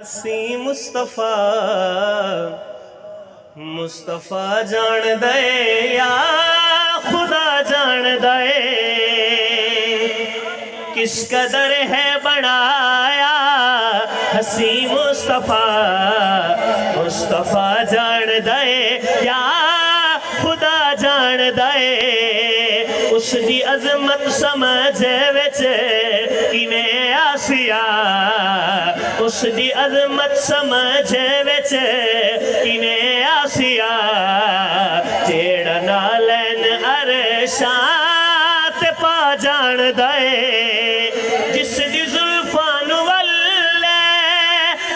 سی مصطفیٰ مصطفیٰ جان دے یا خدا جان دے کس قدر ہے بڑایا حسین مصطفیٰ مصطفیٰ جان دے یا خدا جان دے اس دی عظمت سمجھے وچ کیویں آسیا اس دی عظمت سمجھے وچ کیویں آسیا جیڑا نالین عرشاں تے پا جان دے جس دی زلفان واللے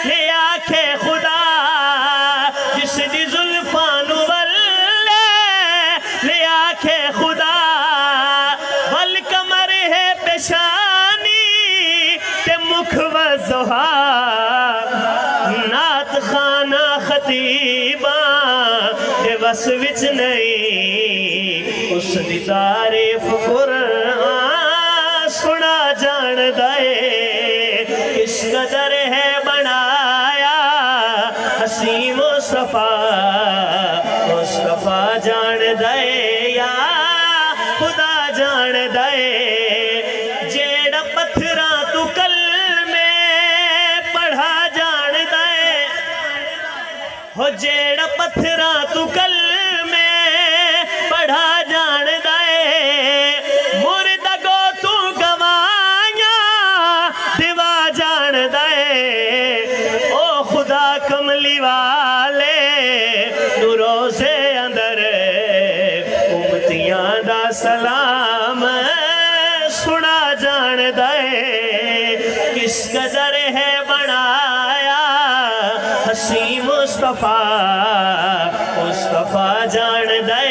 لے آکھے خدا جس دی زلفان واللے لے آکھے خدا والکمر ہے پیشانی تے مکھ وزہا نات خانہ خطیباں دے وس وچ نہیں اس دی تعریف قرآن سنا جان دے کس قدر ہے بنایا حسین مصطفیٰ مصطفیٰ جان دے یا خدا جان دے جیڑا پتھراں تو کلمے پڑھا جان دے ہو جیڑا پتھراں تو کلمے پڑھا جان دے مردہ گو تو گوائیاں دیوا جان دے او خدا کملی والے نوروں سے اندر امتیاں دا سلام سنا جان دے کس قدر ہے بنایا حسین مصطفیٰ مصطفیٰ جان دے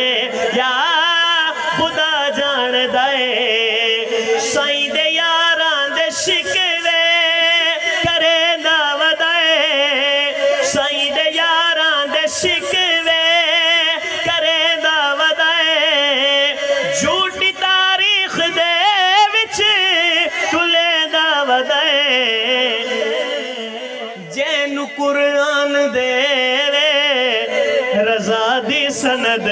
یا خدا جان دے سائیں دے یاراں دے شکوے کرے نہ ودائے سائیں دے یاراں دے شکوے کرے نہ ودائے جھوٹی تاریخ دے وچ تلے نہ ودائے جینو قرآن دے رضا دی سند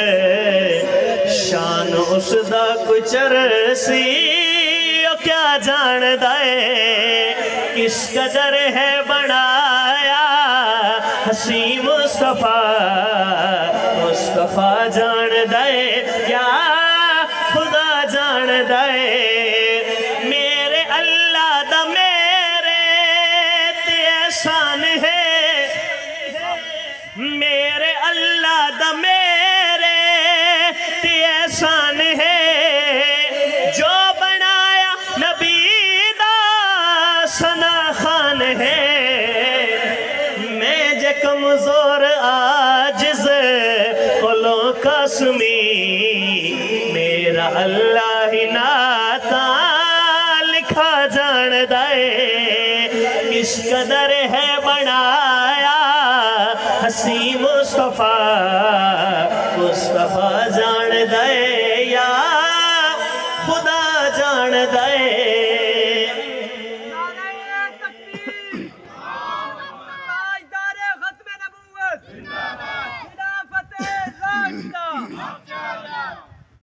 شان اس دا کچھ رسی او کیا جان دے کس قدر ہے بنایا حسین مصطفیٰ مصطفیٰ جان دے یا خدا جان دے میرے اللہ دا میرے تے احسان ہے میرے اللہ دا میرے تے احسان ہے جو بنایا نبی دا ثنا خان ہے میں جے کمزور عاجز قلوں کا سمی میرا اللہ ہی ناتا لکھا جان دے کس قدر ہے بنایا حسین مصطفیٰ مصطفیٰ جان دے یا خدا جان دے